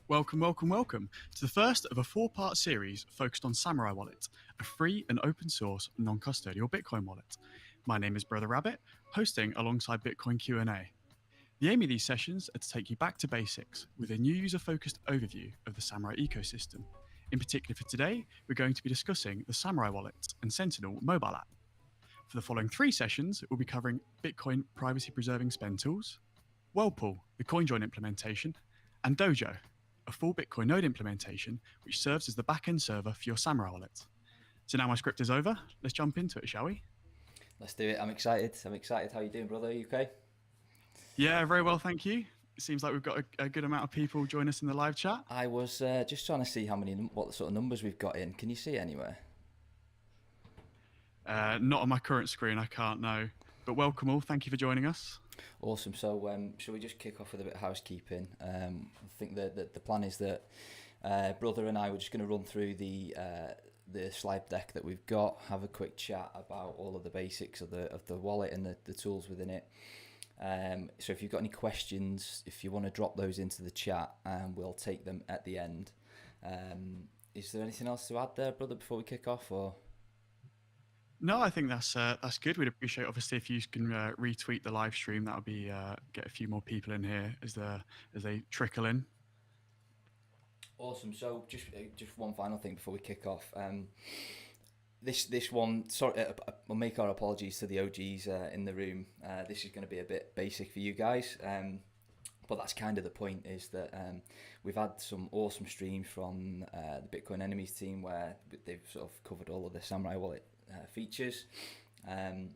Welcome, welcome, welcome to the first of a four-part series focused on Samourai Wallet, a free and open-source non-custodial Bitcoin wallet. My name is Brother Rabbit, hosting alongside Bitcoin Q&A. The aim of these sessions are to take you back to basics with a new user-focused overview of the Samourai ecosystem. In particular for today, we're going to be discussing the Samourai Wallet and Sentinel mobile app. For the following three sessions, we'll be covering Bitcoin privacy-preserving spend tools, Whirlpool, the CoinJoin implementation, and Dojo, a full Bitcoin node implementation which serves as the back-end server for your Samourai wallet. So now my script is over, let's jump into it, shall we? Let's do it. I'm excited. How you doing, brother? Are you okay? Yeah, very well, thank you. It seems like we've got a good amount of people join us in the live chat. I was just trying to see what sort of numbers we've got in. Can you see anywhere? Not on my current screen, I can't know. But welcome all, thank you for joining us. Awesome. So, shall we just kick off with a bit of housekeeping? I think that the plan is that brother and I were just going to run through the slide deck that we've got, have a quick chat about all of the basics of the wallet and the tools within it. So if you've got any questions, if you want to drop those into the chat, we'll take them at the end. Is there anything else to add there, brother, before we kick off? Or no, I think that's good. We'd appreciate, obviously, if you can retweet the live stream. That would be get a few more people in here as they trickle in. Awesome. So just one final thing before we kick off. This one, sorry, I'll make our apologies to the OGs in the room. This is going to be a bit basic for you guys, but that's kind of the point. Is that we've had some awesome streams from the Bitcoin Enemies team where they've sort of covered all of the Samourai Wallet features, and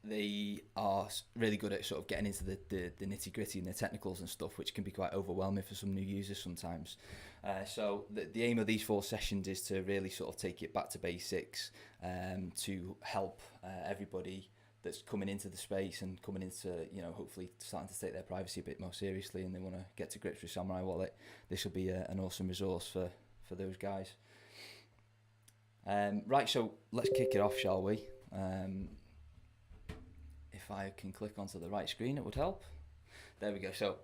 they are really good at sort of getting into the nitty gritty and the technicals and stuff, which can be quite overwhelming for some new users sometimes. So the aim of these four sessions is to really sort of take it back to basics, to help everybody that's coming into the space and coming into, hopefully starting to take their privacy a bit more seriously, and they want to get to grips with Samourai Wallet. This will be an awesome resource for those guys. Right, so let's kick it off, shall we? If I can click onto the right screen, it would help. There we go. So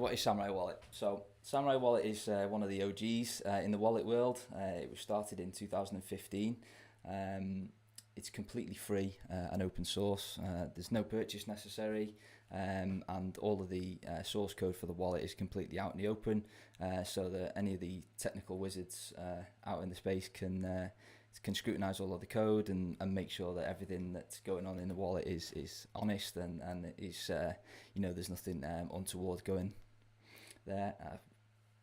what is Samourai Wallet? So Samourai Wallet is one of the OGs in the wallet world. It was started in 2015. It's completely free and open source. There's no purchase necessary, and all of the source code for the wallet is completely out in the open, so that any of the technical wizards out in the space can scrutinize all of the code and make sure that everything that's going on in the wallet is honest and is there's nothing untoward going there.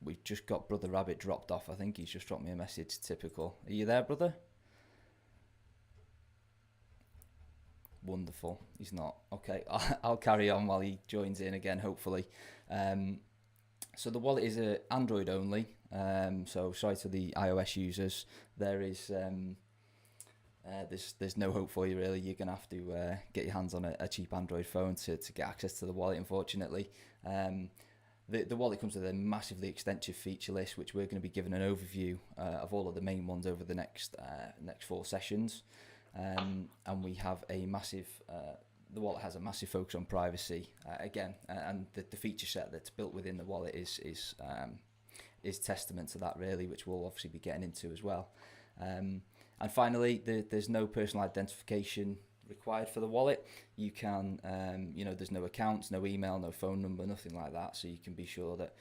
We've just got Brother Rabbit dropped off. I think he's just dropped me a message. Typical. Are you there, brother? Wonderful. He's not. Okay, I'll carry on while he joins in again, hopefully. So the wallet is Android only. So sorry to the iOS users. There is there's no hope for you really. You're gonna have to get your hands on a cheap Android phone to get access to the wallet. Unfortunately, the wallet comes with a massively extensive feature list, which we're going to be giving an overview of all of the main ones over the next four sessions. And we have a massive. The wallet has a massive focus on privacy again, and the feature set that's built within the wallet is testament to that really, which we'll obviously be getting into as well. And finally, there's no personal identification required for the wallet. You can, there's no accounts, no email, no phone number, nothing like that. So you can be sure that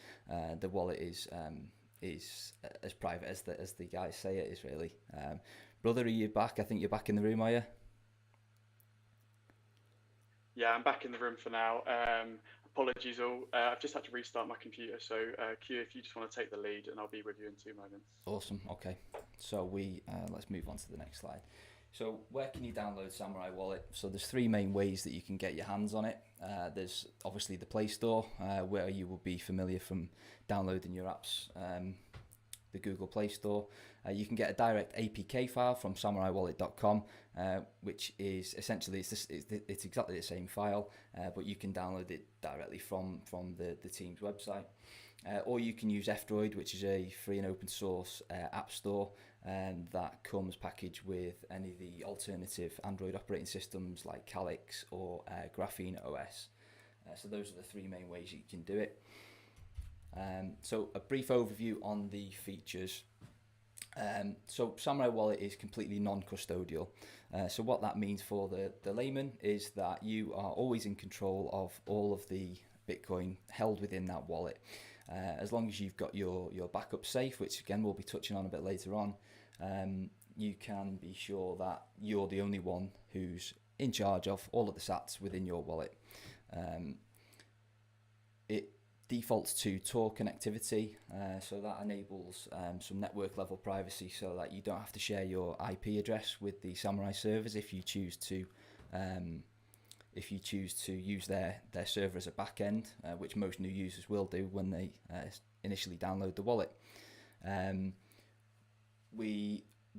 the wallet is as private as the guys say it is really. Brother, are you back? I think you're back in the room, are you? Yeah, I'm back in the room for now. Apologies all. I've just had to restart my computer. So Q, if you just want to take the lead, and I'll be with you in 2 moments. Awesome. Okay. So let's move on to the next slide. So where can you download Samourai Wallet? So there's three main ways that you can get your hands on it. There's obviously the Play Store, where you will be familiar from downloading your apps. The Google Play Store. You can get a direct APK file from SamouRaiWallet.com, which is essentially it's exactly the same file, but you can download it directly from the team's website. Or you can use F-Droid, which is a free and open source app store, and that comes packaged with any of the alternative Android operating systems like Calyx or Graphene OS. So those are the three main ways you can do it. So a brief overview on the features. So Samourai Wallet is completely non-custodial. So what that means for the layman is that you are always in control of all of the Bitcoin held within that wallet. As long as you've got your backup safe, which again we'll be touching on a bit later on, you can be sure that you're the only one who's in charge of all of the sats within your wallet. It defaults to Tor connectivity, so that enables some network level privacy, so that you don't have to share your IP address with the Samourai servers if you choose to use their server as a backend, which most new users will do when they initially download the wallet.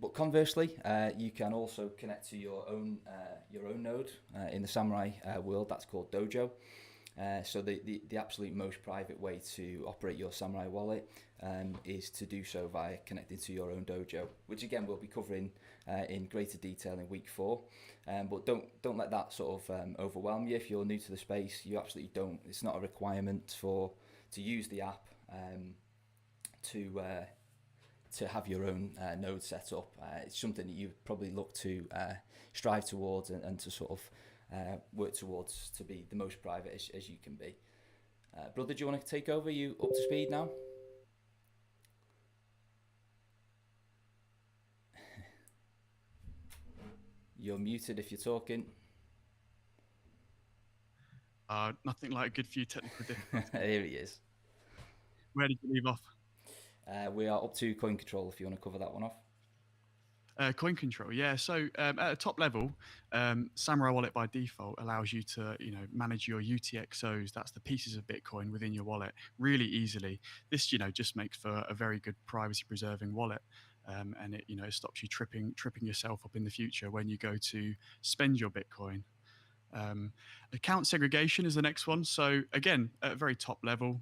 But conversely, you can also connect to your own node in the Samourai world. That's called Dojo. So the absolute most private way to operate your Samourai wallet is to do so via connecting to your own dojo, which again we'll be covering in greater detail in week 4. But don't let that sort of overwhelm you. If you're new to the space, you absolutely don't. It's not a requirement to use the app to have your own node set up. It's something that you probably look to strive towards and to sort of work towards to be the most private as you can be. Brother, do you want to take over? You up to speed now? You're muted if you're talking. Nothing like a good few technical difficulties. Here he is. Where did you leave off? We are up to coin control if you want to cover that one off. Coin control, yeah. So at a top level, Samourai Wallet by default allows you to, manage your UTXOs. That's the pieces of Bitcoin within your wallet really easily. This, just makes for a very good privacy-preserving wallet, and it, stops you tripping yourself up in the future when you go to spend your Bitcoin. Account segregation is the next one. So again, at a very top level,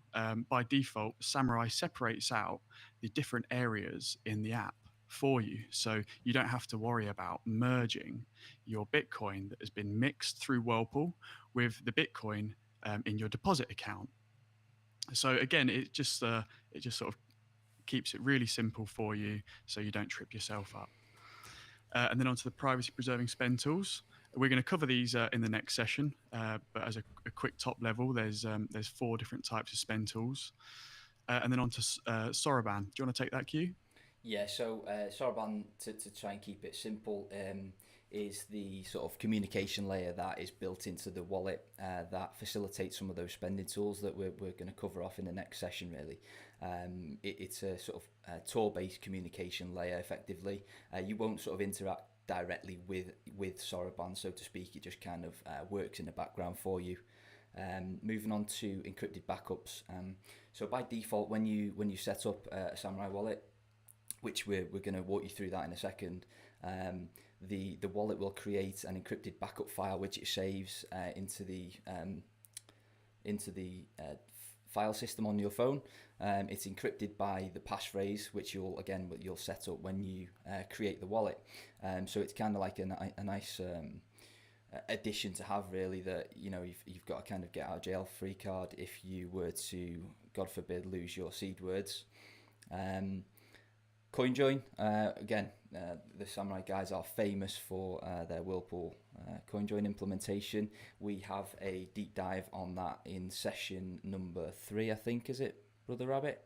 by default, Samourai separates out the different areas in the app for you, so you don't have to worry about merging your Bitcoin that has been mixed through Whirlpool with the Bitcoin in your deposit account. So again, it just sort of keeps it really simple for you, so you don't trip yourself up. And then onto the privacy preserving spend tools. We're going to cover these in the next session, but as a quick top level, there's 4 different types of spend tools. And then onto Soroban. Do you want to take that, Q? Yeah, so Soroban, to try and keep it simple, is the sort of communication layer that is built into the wallet that facilitates some of those spending tools that we're going to cover off in the next session, really. It's a sort of Tor-based communication layer, effectively. You won't sort of interact directly with Soroban, so to speak. It just kind of works in the background for you. Moving on to encrypted backups. So by default, when you set up a Samourai wallet, which we're going to walk you through that in a second, the wallet will create an encrypted backup file which it saves into the file system on your phone. It's encrypted by the passphrase, which you'll set up when you create the wallet. So it's kind of like a nice addition to have, really, that you've got a kind of get out of jail free card if you were to, God forbid, lose your seed words. CoinJoin, again, the Samourai guys are famous for their Whirlpool CoinJoin implementation. We have a deep dive on that in session number 3, I think, is it, Brother Rabbit?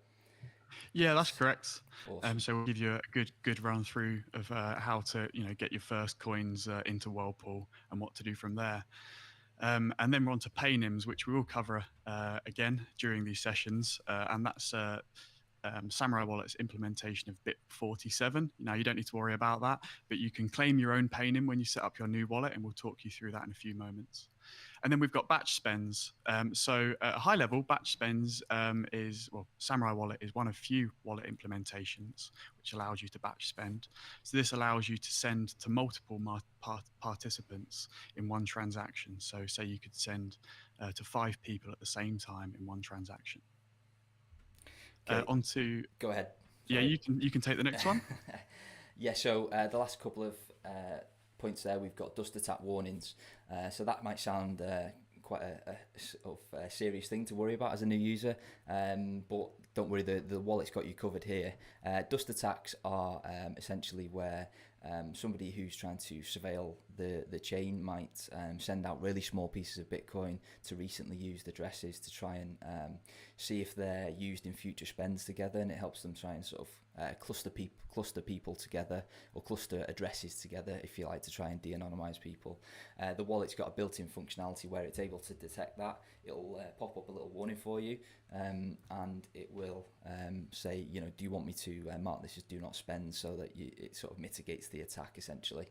Yeah, that's correct. Awesome. So we'll give you a good run through of how to get your first coins into Whirlpool and what to do from there. And then we're on to paynims, which we will cover again during these sessions, and that's Samourai Wallet's implementation of BIP47. Now, you don't need to worry about that, but you can claim your own paynim when you set up your new wallet, and we'll talk you through that in a few moments. And then we've got batch spends. So at a high level, batch spends Samourai Wallet is one of few wallet implementations which allows you to batch spend. So this allows you to send to multiple participants in one transaction. So say you could send to 5 people at the same time in one transaction. Okay. Go ahead. Sorry. Yeah, you can take the next one. Yeah, so the last couple of points there, we've got dust attack warnings. So that might sound quite a sort of a serious thing to worry about as a new user. But don't worry, the wallet's got you covered here. Dust attacks are essentially where somebody who's trying to surveil the chain might send out really small pieces of Bitcoin to recently used addresses to try and see if they're used in future spends together, and it helps them try and sort of cluster people together, or cluster addresses together, if you like, to try and de-anonymize people. The wallet's got a built-in functionality where it's able to detect that. It'll pop up a little warning for you, and it will say, do you want me to mark this as do not spend, so that it sort of mitigates the attack essentially.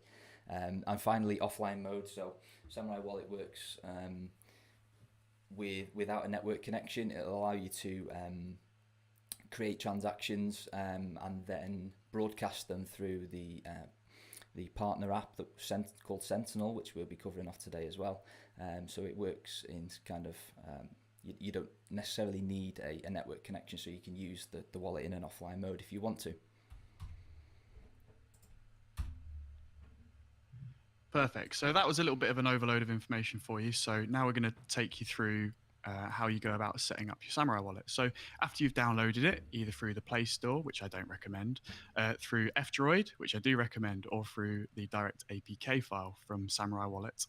And finally, offline mode. So Samourai Wallet works without a network connection. It'll allow you to create transactions and then broadcast them through the partner app called Sentinel, which we'll be covering off today as well. So it works in kind of you don't necessarily need a network connection, so you can use the wallet in an offline mode if you want to. Perfect. So that was a little bit of an overload of information for you. So now we're going to take you through how you go about setting up your Samourai wallet. So after you've downloaded it, either through the Play Store, which I don't recommend, through F-Droid, which I do recommend, or through the direct APK file from Samourai Wallet,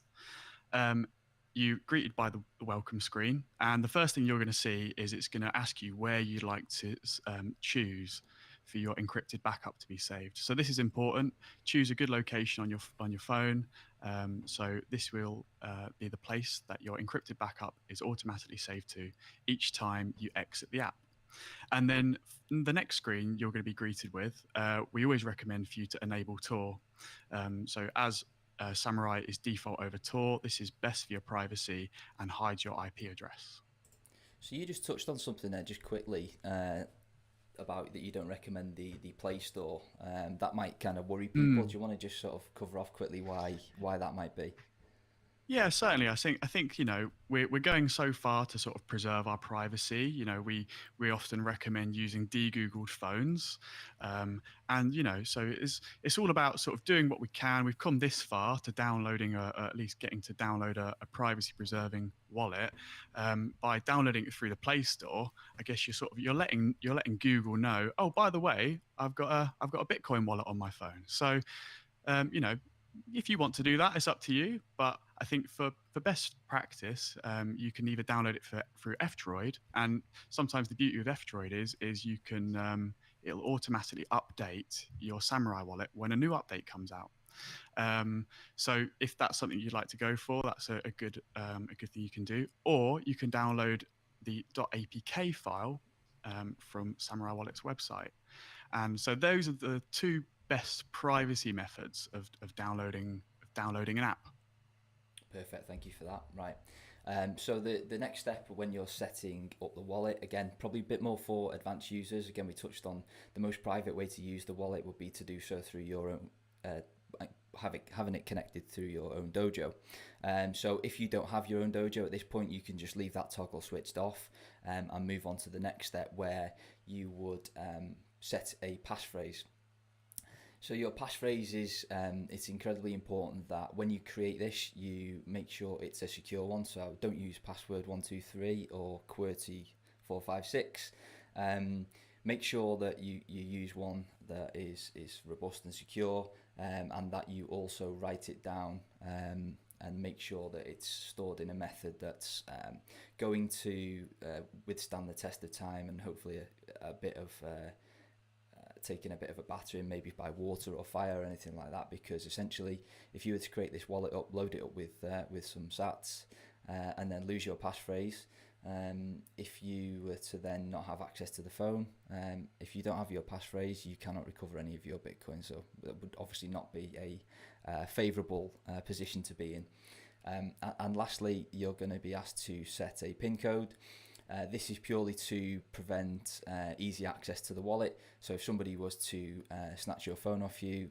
you're greeted by the welcome screen. And the first thing you're going to see is it's going to ask you where you'd like to choose for your encrypted backup to be saved. So this is important. Choose a good location on your phone. So this will be the place that your encrypted backup is automatically saved to each time you exit the app. And then the next screen you're going to be greeted with, we always recommend for you to enable Tor. So as Samourai is default over Tor, this is best for your privacy and hides your IP address. So you just touched on something there just quickly about that you don't recommend the Play Store. That might kind of worry people. Do you want to just sort of cover off quickly why that might be? Yeah, certainly. I think we're going so far to sort of preserve our privacy. We often recommend using de-Googled phones, and so it's all about sort of doing what we can. We've come this far to downloading at least getting to download a privacy preserving wallet. By downloading it through the Play Store, I guess you're letting Google know. Oh, by the way, I've got a Bitcoin wallet on my phone. So if you want to do that, it's up to you. But I think for best practice, you can either download it through F-Droid, and sometimes the beauty of F-Droid is you can it'll automatically update your Samourai wallet when a new update comes out. So if that's something you'd like to go for, that's a good thing you can do. Or you can download the .apk file from Samourai Wallet's website. And so those are the two best privacy methods of downloading an app. Perfect, thank you for that. Right. So the next step when you're setting up the wallet, again, probably a bit more for advanced users. Again, we touched on the most private way to use the wallet would be to do so through your own, having it connected through your own dojo. So if you don't have your own dojo at this point, you can just leave that toggle switched off and move on to the next step where you would set a passphrase. So your passphrase is, it's incredibly important that when you create this, you make sure it's a secure one. So don't use password 123 or QWERTY 456. Make sure that you use one that is robust and secure, and that you also write it down and make sure that it's stored in a method that's going to withstand the test of time, and hopefully a bit of taking a bit of a battering, maybe by water or fire or anything like that. Because essentially, if you were to create this wallet up, load it up with some sats, and then lose your passphrase, if you were to then not have access to the phone, if you don't have your passphrase, you cannot recover any of your Bitcoin. So that would obviously not be a favourable position to be in. And lastly, you're going to be asked to set a PIN code. This is purely to prevent easy access to the wallet. So if somebody was to snatch your phone off you,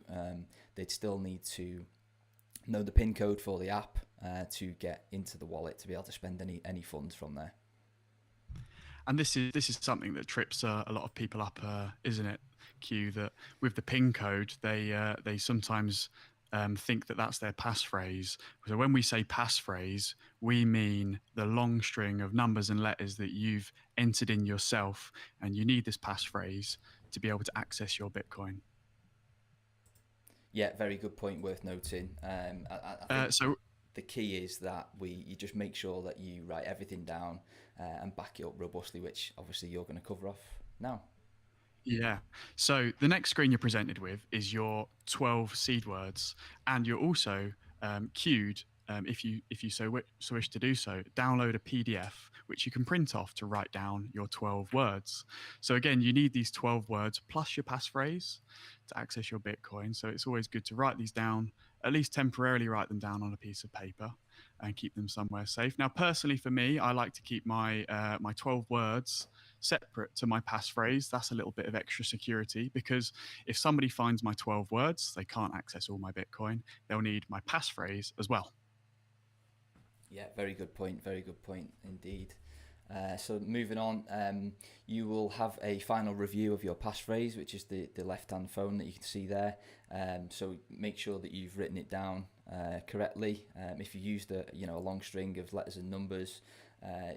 they'd still need to know the PIN code for the app to get into the wallet to be able to spend any funds from there. And this is something that trips a lot of people up, isn't it, Q? That with the PIN code, they sometimes think that that's their passphrase. So when we say passphrase, we mean the long string of numbers and letters that you've entered in yourself, and you need this passphrase to be able to access your Bitcoin. Yeah, very good point, worth noting. I think So the key is that you just make sure that you write everything down and back it up robustly, which obviously you're going to cover off now. yeah. So the next screen you're presented with is your 12 seed words, and you're also cued, if you so wish to do so, download a PDF which you can print off to write down your 12 words. So again, you need these 12 words plus your passphrase to access your Bitcoin. So it's always good to write these down, at least temporarily write them down on a piece of paper and keep them somewhere safe. Now, personally, for me, I like to keep my 12 words separate to my passphrase. That's a little bit of extra security, because if somebody finds my 12 words, they can't access all my Bitcoin. They'll need my passphrase as well. Yeah, very good point. Very good point indeed. So moving on, you will have a final review of your passphrase, which is the left-hand phone that you can see there. So make sure that you've written it down correctly. If you used a long string of letters and numbers,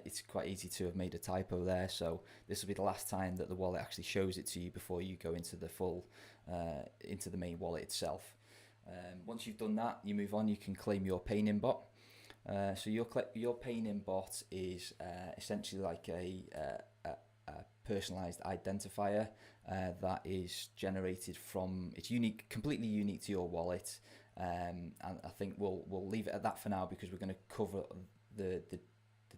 it's quite easy to have made a typo there. So this will be the last time that the wallet actually shows it to you before you go into the into the main wallet itself. Once you've done that, you move on. You can claim your pay-in bot. So your pay-in bot is essentially like a personalized identifier that is generated from, it's unique, completely unique to your wallet, and I think we'll leave it at that for now, because we're going to cover the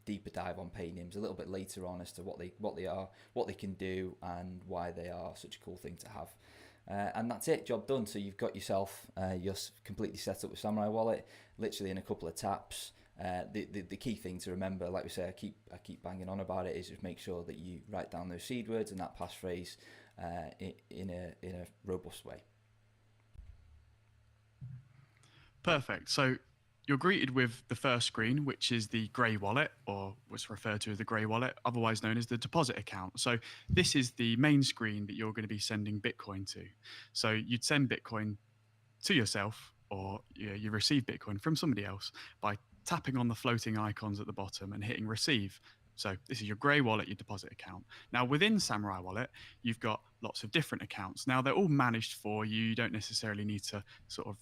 deeper dive on pay-ins a little bit later on as to what they are, what they can do, and why they are such a cool thing to have. And that's it, job done. So you've got yourself, you're completely set up with Samourai Wallet, literally in a couple of taps. The key thing to remember, like we say, I keep banging on about it, is just make sure that you write down those seed words and that passphrase in a robust way. Perfect. So you're greeted with the first screen, which is the grey wallet, or what's referred to as the grey wallet, otherwise known as the deposit account. So this is the main screen that you're going to be sending Bitcoin to. So you'd send Bitcoin to yourself, or you receive Bitcoin from somebody else by tapping on the floating icons at the bottom and hitting receive. So this is your grey wallet, your deposit account. Now within Samourai Wallet, you've got lots of different accounts. Now they're all managed for you. You don't necessarily need to sort of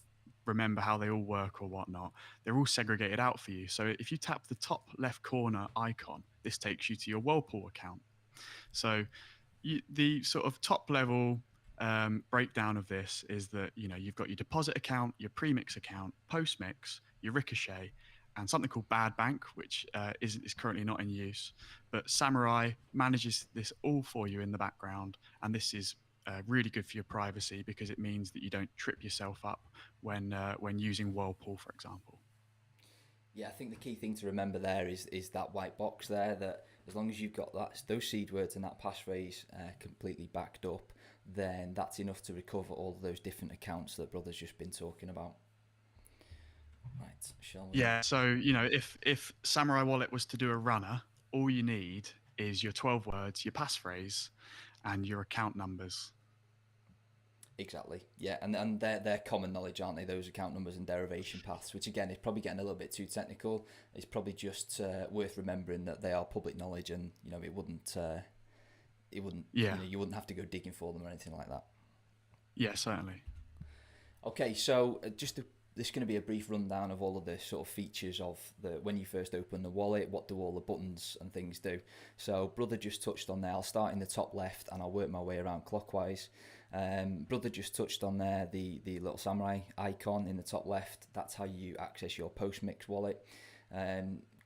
remember how they all work or whatnot. They're all segregated out for you. So if you tap the top left corner icon, this takes you to your Whirlpool account. So the sort of top level breakdown of this is that you've got your deposit account, your premix account, postmix, your ricochet, and something called Bad Bank, which is currently not in use. But Samourai manages this all for you in the background, and this is really good for your privacy, because it means that you don't trip yourself up when using Whirlpool, for example. Yeah, I think the key thing to remember there is that white box there, that as long as you've got those seed words and that passphrase completely backed up, then that's enough to recover all of those different accounts that Brother's just been talking about. Right, shall we? Yeah, so if Samourai Wallet was to do a runner, all you need is your 12 words, your passphrase, and your account numbers. Exactly. Yeah, and they're common knowledge, aren't they? Those account numbers and derivation paths, which again is probably getting a little bit too technical. It's probably just worth remembering that they are public knowledge, and it wouldn't Yeah. you wouldn't have to go digging for them or anything like that. Yeah, certainly. Okay, so this is going to be a brief rundown of all of the sort of features of when you first open the wallet. What do all the buttons and things do? So Brother just touched on there. I'll start in the top left and I'll work my way around clockwise. Brother just touched on there the little Samourai icon in the top left. That's how you access your postmix wallet.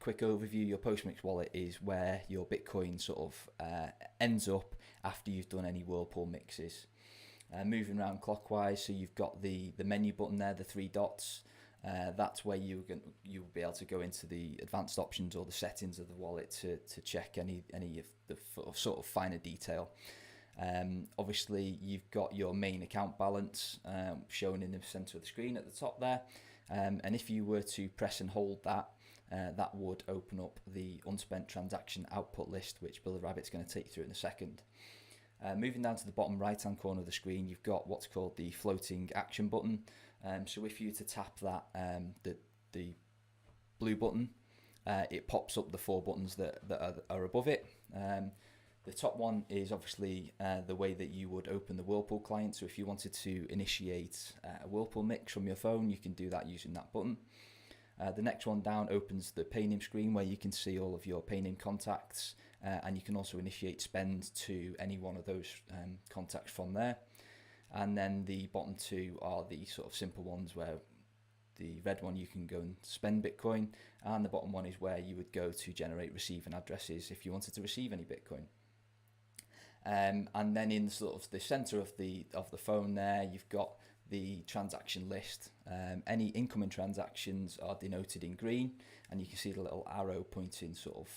Quick overview: your postmix wallet is where your Bitcoin sort of ends up after you've done any Whirlpool mixes. Moving around clockwise, so you've got the menu button there, the three dots. That's where you'll be able to go into the advanced options or the settings of the wallet to check any of the sort of finer detail. Obviously, you've got your main account balance shown in the center of the screen at the top there, and if you were to press and hold that, that would open up the unspent transaction output list, which Brother Rabbit's going to take you through in a second. Moving down to the bottom right hand corner of the screen, you've got what's called the floating action button. So if you were to tap that, the blue button, it pops up the four buttons that are above it. The top one is obviously the way that you would open the Whirlpool client. So if you wanted to initiate a Whirlpool mix from your phone, you can do that using that button. The next one down opens the Paynim screen where you can see all of your Paynim contacts, and you can also initiate spend to any one of those contacts from there. And then the bottom two are the sort of simple ones where the red one you can go and spend Bitcoin, and the bottom one is where you would go to generate receiving addresses if you wanted to receive any Bitcoin. And then in sort of the center of the phone there, you've got the transaction list. Any incoming transactions are denoted in green, and you can see the little arrow pointing sort of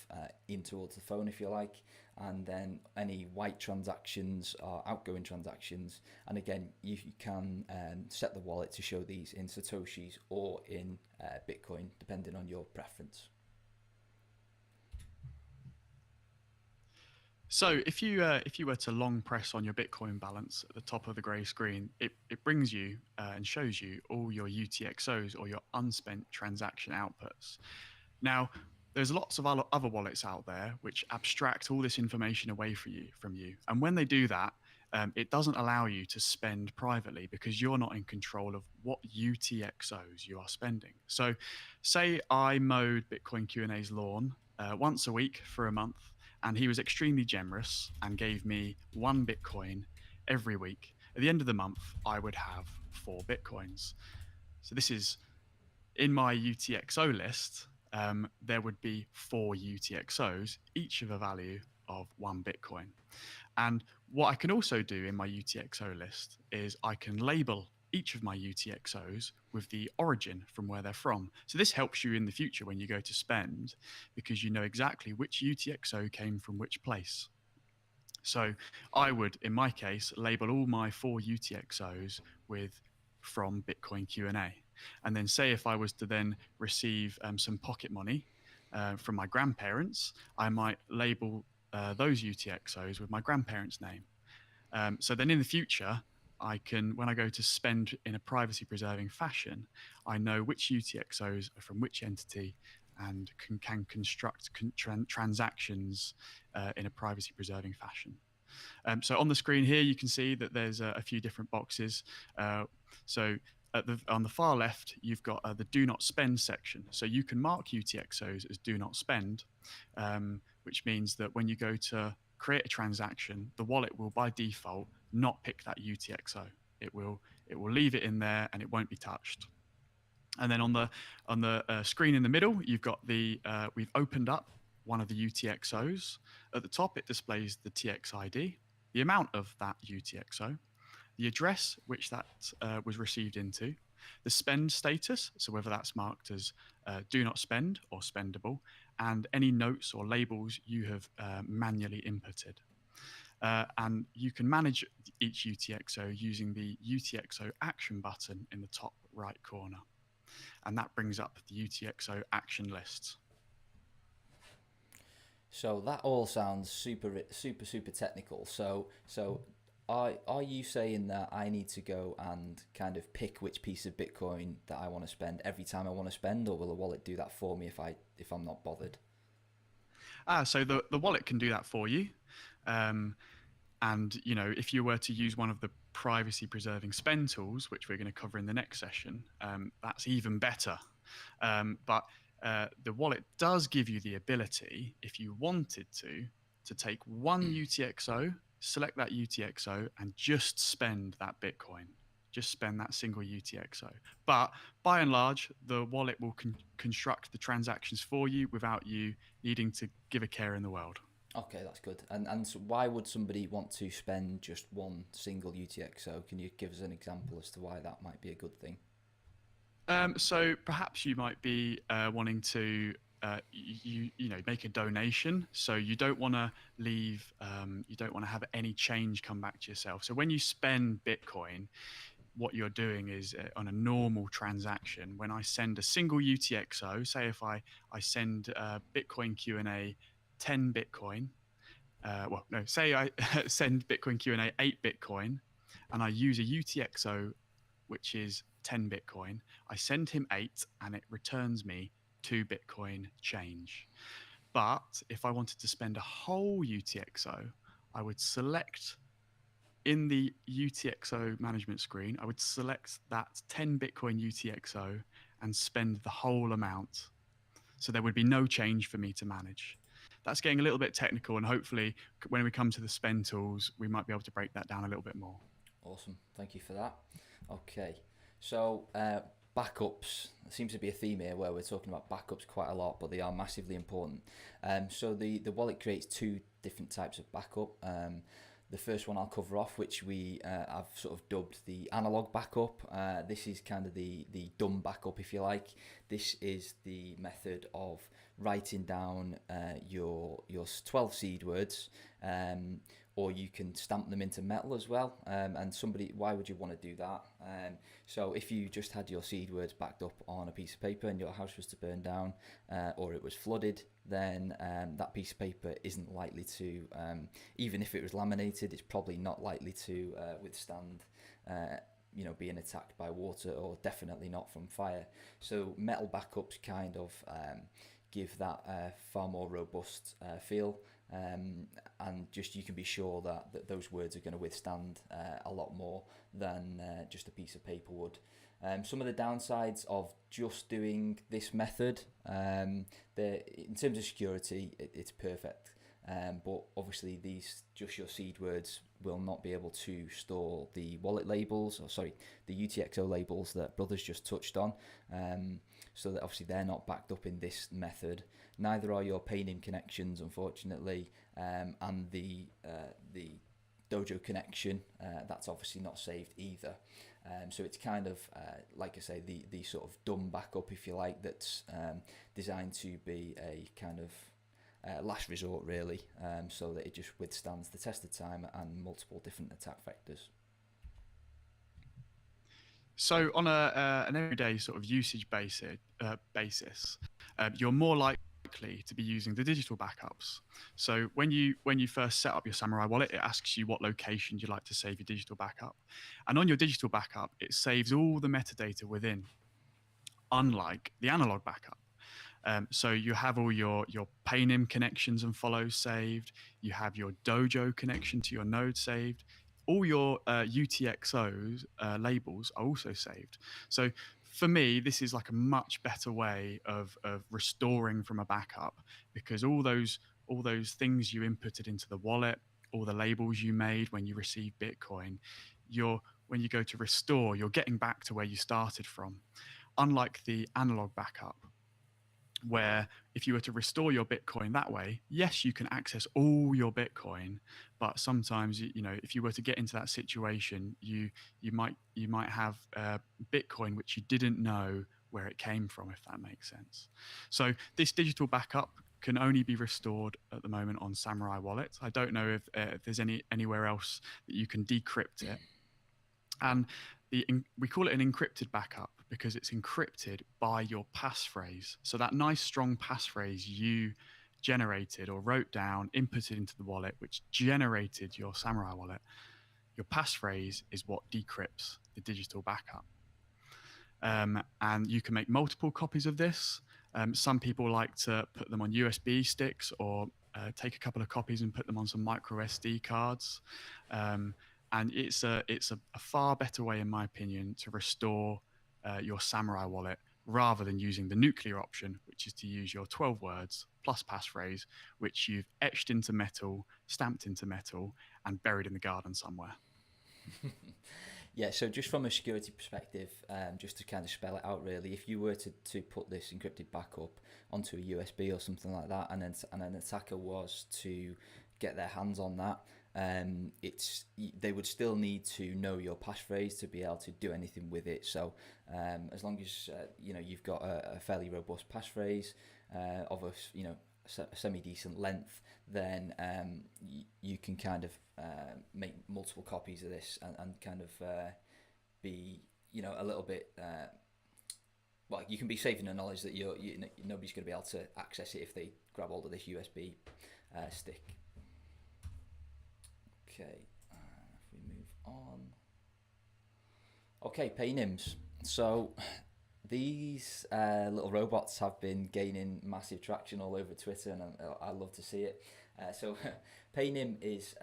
in towards the phone if you like. And then any white transactions are outgoing transactions. And again, you can set the wallet to show these in Satoshis or in Bitcoin, depending on your preference. So if you were to long press on your Bitcoin balance at the top of the grey screen, it brings you and shows you all your UTXOs or your unspent transaction outputs. Now, there's lots of other wallets out there which abstract all this information away from you. And when they do that, it doesn't allow you to spend privately because you're not in control of what UTXOs you are spending. So say I mowed Bitcoin Q&A's lawn once a week for a month, and he was extremely generous and gave me 1 Bitcoin every week. At the end of the month, I would have 4 Bitcoins. So this is in my UTXO list. There would be 4 UTXOs, each of a value of 1 Bitcoin. And what I can also do in my UTXO list is I can label each of my UTXOs with the origin from where they're from. So this helps you in the future when you go to spend, because you know exactly which UTXO came from which place. So I would, in my case, label all my 4 UTXOs with from Bitcoin Q&A. And then say if I was to then receive some pocket money from my grandparents, I might label those UTXOs with my grandparents' name. So then in the future, I can, when I go to spend in a privacy preserving fashion, I know which UTXOs are from which entity and can construct transactions in a privacy preserving fashion. So on the screen here, you can see that there's a few different boxes. So on the far left, you've got the do not spend section. So you can mark UTXOs as do not spend, which means that when you go to create a transaction, the wallet will by default not pick that UTXO. It will leave it in there and it won't be touched. And then on the screen in the middle, you've got we've opened up one of the UTXOs. At the top, it displays the TX ID, the amount of that UTXO, the address which that was received into, the spend status, so whether that's marked as do not spend or spendable, and any notes or labels you have manually inputted. And you can manage each UTXO using the UTXO action button in the top right corner. And that brings up the UTXO action lists. So that all sounds super technical. So are you saying that I need to go and kind of pick which piece of Bitcoin that I want to spend every time I want to spend, or will the wallet do that for me if I'm not bothered? So the wallet can do that for you. And if you were to use one of the privacy preserving spend tools, which we're going to cover in the next session, that's even better. But the wallet does give you the ability, if you wanted to take one UTXO, select that UTXO, and just spend that Bitcoin. Just spend that single UTXO. But by and large, the wallet will construct the transactions for you without you needing to give a care in the world. Okay, that's good. And so why would somebody want to spend just one single UTXO? Can you give us an example as to why that might be a good thing? So perhaps you might be wanting to make a donation. So you don't want to leave, you don't want to have any change come back to yourself. So when you spend Bitcoin, what you're doing is on a normal transaction, when I send a single UTXO, say if I send Bitcoin Q&A 10 Bitcoin, well, no, say I send Bitcoin Q&A 8 Bitcoin and I use a UTXO, which is 10 Bitcoin. I send him 8 and it returns me 2 Bitcoin change. But if I wanted to spend a whole UTXO, I would select in the UTXO management screen, I would select that 10 Bitcoin UTXO and spend the whole amount. So there would be no change for me to manage. That's getting a little bit technical, and hopefully when we come to the spend tools, we might be able to break that down a little bit more. Awesome, thank you for that. Okay, so backups, there seems to be a theme here where we're talking about backups quite a lot, but they are massively important. So the wallet creates two different types of backup. The first one I'll cover off, which I've sort of dubbed the analog backup. This is kind of the dumb backup, if you like. This is the method of writing down your 12 seed words, or you can stamp them into metal as well. And why would you want to do that? So if you just had your seed words backed up on a piece of paper and your house was to burn down, or it was flooded, then that piece of paper isn't likely to, even if it was laminated, it's probably not likely to withstand being attacked by water, or definitely not from fire. So metal backups kind of give that far more robust feel, and just you can be sure that those words are going to withstand a lot more than just a piece of paper would. Some of the downsides of just doing this method, in terms of security, it's perfect. But obviously just your seed words will not be able to store the wallet labels, the UTXO labels that Brothers just touched on. So that obviously they're not backed up in this method. Neither are your Paynim connections, unfortunately, and the Dojo connection, that's obviously not saved either. So it's kind of, like I say, the sort of dumb backup, if you like, that's designed to be a kind of last resort, really, so that it just withstands the test of time and multiple different attack vectors. So on an everyday sort of usage basis, you're more likely to be using the digital backups. So when you first set up your Samourai wallet, it asks you what location you'd like to save your digital backup. And on your digital backup, it saves all the metadata within, unlike the analog backup. So you have all your Paynim connections and follows saved. You have your Dojo connection to your node saved. All your UTXOs labels are also saved. So for me, this is like a much better way of restoring from a backup, because all those things you inputted into the wallet, all the labels you made when you received Bitcoin, when you go to restore, you're getting back to where you started from. Unlike the analog backup, where if you were to restore your Bitcoin that way, yes, you can access all your Bitcoin, but sometimes, if you were to get into that situation, you might have Bitcoin which you didn't know where it came from, if that makes sense. So this digital backup can only be restored at the moment on Samourai Wallet. I don't know if there's anywhere else that you can decrypt it. And we call it an encrypted backup because it's encrypted by your passphrase. So that nice strong passphrase you generated or wrote down, inputted into the wallet, which generated your Samourai wallet, your passphrase is what decrypts the digital backup. And you can make multiple copies of this. Some people like to put them on USB sticks, or take a couple of copies and put them on some micro SD cards. And it's a far better way, in my opinion, to restore your Samourai wallet, rather than using the nuclear option, which is to use your 12 words plus passphrase, which you've etched into metal, stamped into metal, and buried in the garden somewhere. Yeah, so just from a security perspective, just to kind of spell it out really, if you were to put this encrypted backup onto a USB or something like that, and an attacker was to get their hands on that, they would still need to know your passphrase to be able to do anything with it. So as long as you've got a fairly robust passphrase of a semi-decent length, then you can kind of make multiple copies of this and kind of be a little bit well, you can be safe in the knowledge that nobody's going to be able to access it if they grab hold of this USB stick. Okay, if we move on. Okay, paynims. So these little robots have been gaining massive traction all over Twitter, and I love to see it. So Paynim is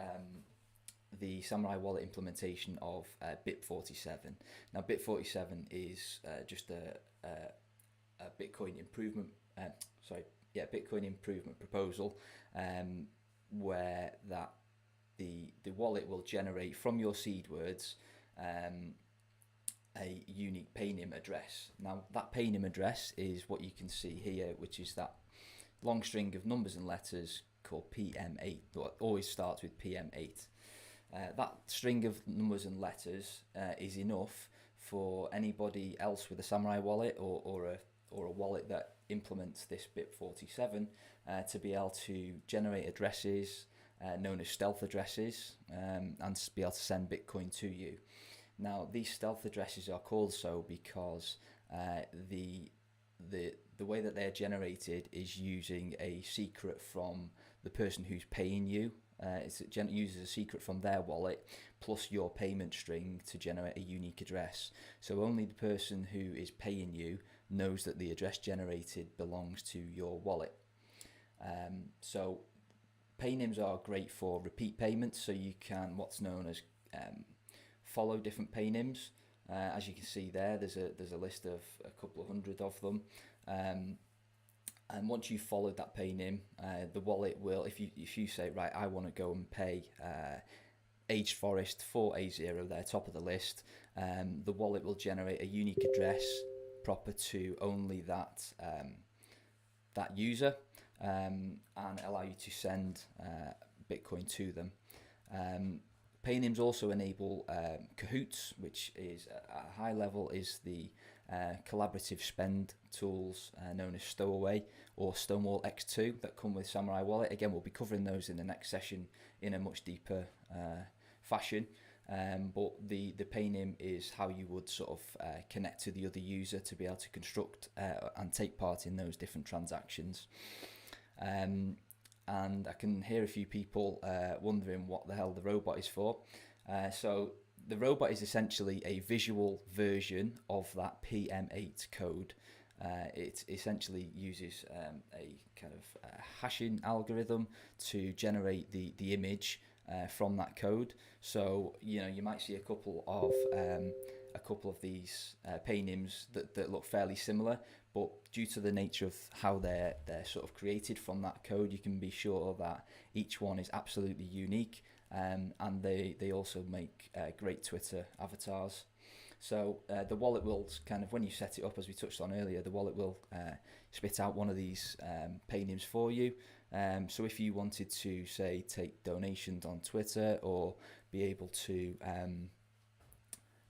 the Samurai wallet implementation of BIP47. Now BIP47 is just a Bitcoin improvement. Bitcoin improvement proposal, where that the wallet will generate from your seed words a unique Paynim address. Now that Paynim address is what you can see here, which is that long string of numbers and letters called PM8. It always starts with PM8. That string of numbers and letters is enough for anybody else with a Samourai wallet or a wallet that implements this BIP47 to be able to generate addresses known as stealth addresses and be able to send Bitcoin to you. Now these stealth addresses are called so because the way that they're generated is using a secret from the person who's paying you. It uses a secret from their wallet plus your payment string to generate a unique address. So only the person who is paying you knows that the address generated belongs to your wallet. So paynims are great for repeat payments, so you can what's known as follow different paynims. As you can see there, there's a list of a couple of hundred of them. And once you've followed that paynim, the wallet will, if you say, right, I want to go and pay Aged Forest 4A0, they're top of the list, the wallet will generate a unique address proper to only that user and allow you to send Bitcoin to them. Paynims also enable Cahoots, which is at a high level is the collaborative spend tools known as Stowaway or Stonewall X2 that come with Samourai Wallet. Again, we'll be covering those in the next session in a much deeper fashion. But the Paynim is how you would sort of connect to the other user to be able to construct and take part in those different transactions. And I can hear a few people wondering what the hell the robot is for. So the robot is essentially a visual version of that PM8 code. It essentially uses a kind of hashing algorithm to generate the image from that code. So you might see a couple of these paynims that look fairly similar, but due to the nature of how they're sort of created from that code, you can be sure that each one is absolutely unique, and they also make great Twitter avatars. So the wallet will kind of, when you set it up, as we touched on earlier, the wallet will spit out one of these paynims for you. So if you wanted to, say, take donations on Twitter or be able to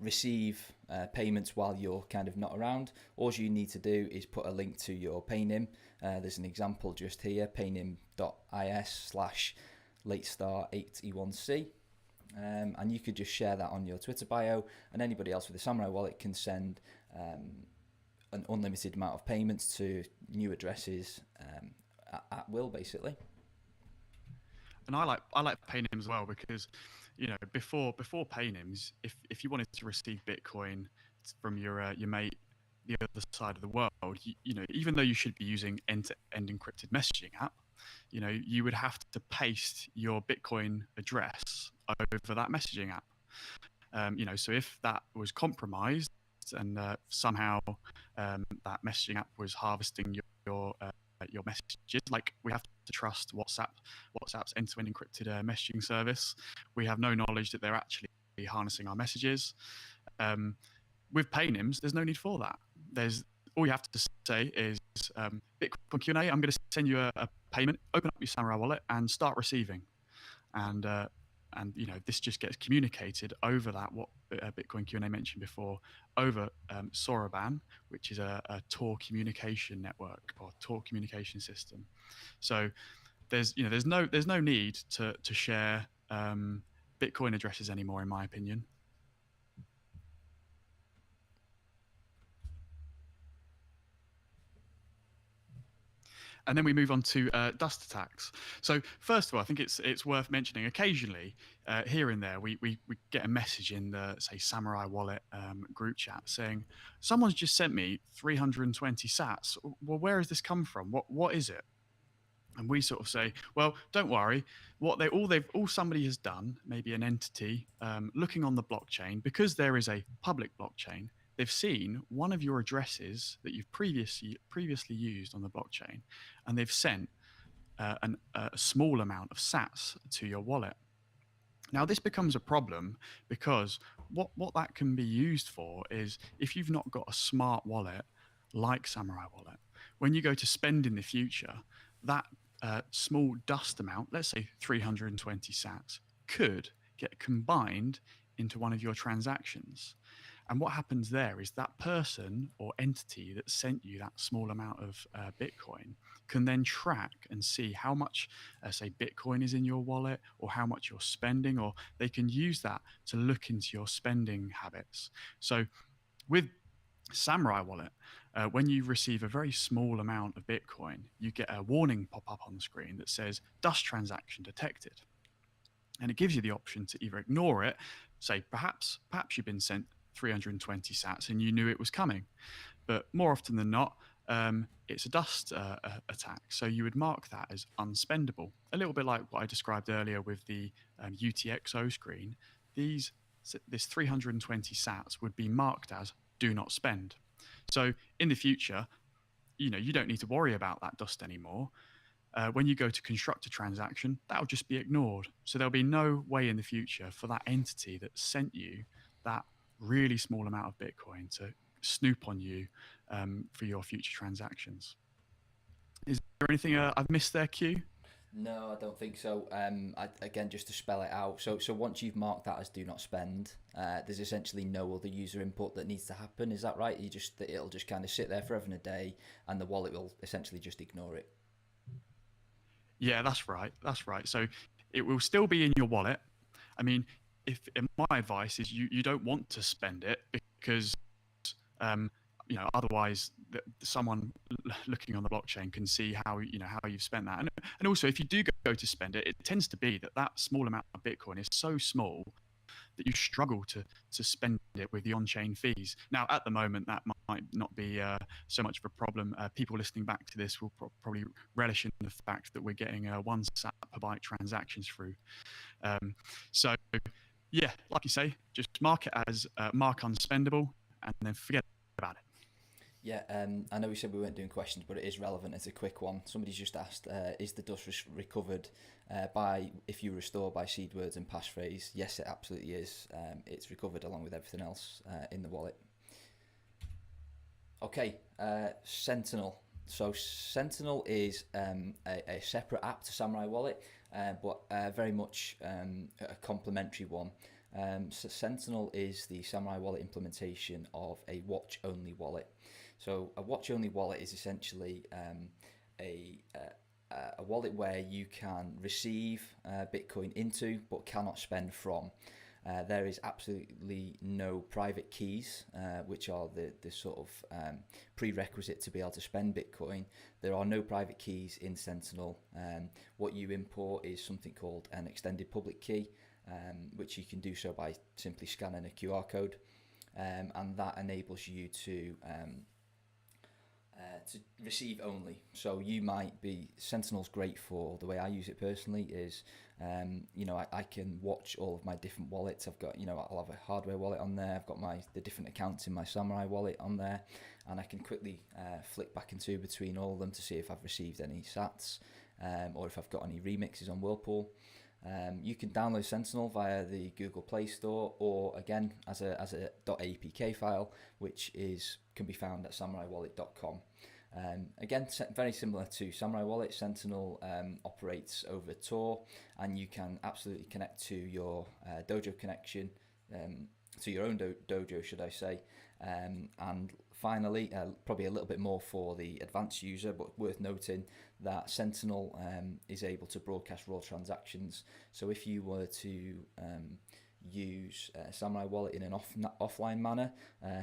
receive payments while you're kind of not around, all you need to do is put a link to your paynim. There's an example just here, paynim.is/latestar8e1c. And you could just share that on your Twitter bio, and anybody else with a Samourai wallet can send an unlimited amount of payments to new addresses at will, basically. And I like paynims as well because, before paynims, if you wanted to receive Bitcoin from your mate the other side of the world, even though you should be using end-to-end encrypted messaging app, you would have to paste your Bitcoin address over that messaging app. So if that was compromised and somehow that messaging app was harvesting your messages, like we have to trust WhatsApp's end-to-end encrypted messaging service. We have no knowledge that they're actually harnessing our messages. With paynims, there's no need for that. All you have to say is Bitcoin Q&A. I'm going to send you a payment. Open up your Samourai wallet and start receiving, and this just gets communicated over that what Bitcoin Q&A mentioned before, over Soroban, which is a Tor communication network or Tor communication system. So there's no need to share Bitcoin addresses anymore, in my opinion. And then we move on to dust attacks. So first of all, I think it's worth mentioning. Occasionally, here and there, we get a message in the say Samourai Wallet group chat saying someone's just sent me 320 Sats. Well, where has this come from? What is it? And we sort of say, well, don't worry. All somebody has done, maybe an entity, looking on the blockchain, because there is a public blockchain. They've seen one of your addresses that you've previously used on the blockchain, and they've sent a small amount of Sats to your wallet. Now, this becomes a problem because what that can be used for is if you've not got a smart wallet like Samourai Wallet, when you go to spend in the future, that small dust amount, let's say 320 Sats, could get combined into one of your transactions. And what happens there is that person or entity that sent you that small amount of Bitcoin can then track and see how much, say, Bitcoin is in your wallet or how much you're spending, or they can use that to look into your spending habits. So with Samourai Wallet, when you receive a very small amount of Bitcoin, you get a warning pop up on the screen that says dust transaction detected. And it gives you the option to either ignore it, say perhaps you've been sent 320 Sats and you knew it was coming, but more often than not, it's a dust attack. So you would mark that as unspendable. A little bit like what I described earlier with the UTXO screen. This 320 Sats would be marked as do not spend. So in the future, you don't need to worry about that dust anymore. When you go to construct a transaction, that'll just be ignored. So there'll be no way in the future for that entity that sent you that really small amount of Bitcoin to snoop on you for your future transactions. Is there anything I've missed there, Q? No, I don't think so. Again, just to spell it out. So once you've marked that as do not spend, there's essentially no other user input that needs to happen. Is that right? It'll just kind of sit there forever and a day, and the wallet will essentially just ignore it. Yeah, that's right. That's right. So it will still be in your wallet. I mean, if my advice is you don't want to spend it because otherwise someone looking on the blockchain can see how you've spent that. And also, if you do go to spend it, it tends to be that small amount of Bitcoin is so small that you struggle to spend it with the on-chain fees. Now, at the moment, that might not be so much of a problem. People listening back to this will probably relish in the fact that we're getting 1 sat per byte transactions through. So, yeah, like you say, just mark it as mark unspendable and then forget about it. Yeah, I know we said we weren't doing questions, but it is relevant. It's a quick one. Somebody's just asked, is the dust recovered if you restore by seed words and passphrase? Yes, it absolutely is. It's recovered along with everything else in the wallet. Okay, Sentinel. So Sentinel is a separate app to Samourai Wallet, but very much a complementary one. So Sentinel is the Samourai Wallet implementation of a watch-only wallet. So a watch-only wallet is essentially a wallet where you can receive Bitcoin into but cannot spend from. There is absolutely no private keys, which are the sort of prerequisite to be able to spend Bitcoin. There are no private keys in Sentinel. What you import is something called an extended public key, which you can do so by simply scanning a QR code, and that enables you to receive only. So you might be, Sentinel's great for, the way I use it personally is, I can watch all of my different wallets. I've got, I'll have a hardware wallet on there. I've got the different accounts in my Samourai wallet on there, and I can quickly flick back and to between all of them to see if I've received any sats, or if I've got any remixes on Whirlpool. You can download Sentinel via the Google Play Store, or again as a .apk file, which can be found at samourai.wallet.com. Again, very similar to Samourai Wallet, Sentinel operates over Tor, and you can absolutely connect to your Dojo connection, to your own Dojo, should I say. And finally, probably a little bit more for the advanced user, but worth noting that Sentinel is able to broadcast raw transactions. So if you were to use Samurai Wallet in an offline manner.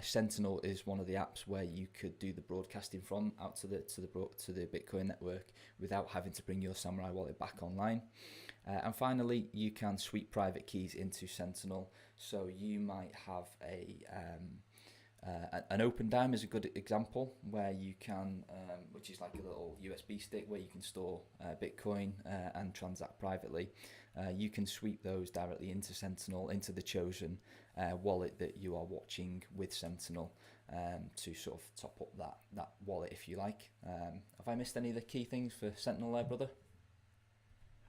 Sentinel is one of the apps where you could do the broadcasting from out to the Bitcoin network without having to bring your Samurai Wallet back online. And finally, you can sweep private keys into Sentinel. So you might have an open dime is a good example where you can, which is like a little USB stick where you can store Bitcoin and transact privately. You can sweep those directly into Sentinel, into the chosen wallet that you are watching with Sentinel to sort of top up that wallet if you like. Have I missed any of the key things for Sentinel there, brother?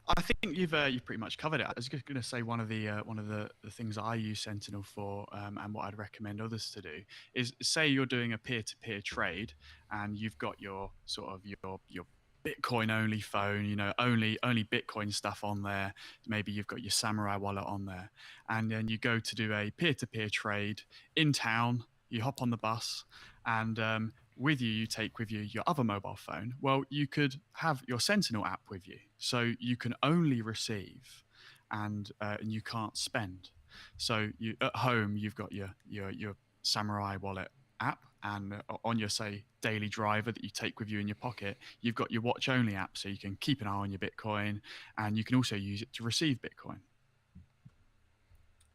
I think you've pretty much covered it. I was just going to say one of the things I use Sentinel for, and what I'd recommend others to do is, say you're doing a peer-to-peer trade, and you've got your sort of your Bitcoin only phone, only Bitcoin stuff on there. Maybe you've got your Samurai wallet on there, and then you go to do a peer-to-peer trade in town. You hop on the bus, and with you take with you your other mobile phone. Well, you could have your Sentinel app with you, so you can only receive, and you can't spend. So you at home, you've got your Samurai wallet app, and on your, say, daily driver that you take with you in your pocket, you've got your watch only app, so you can keep an eye on your Bitcoin, and you can also use it to receive Bitcoin.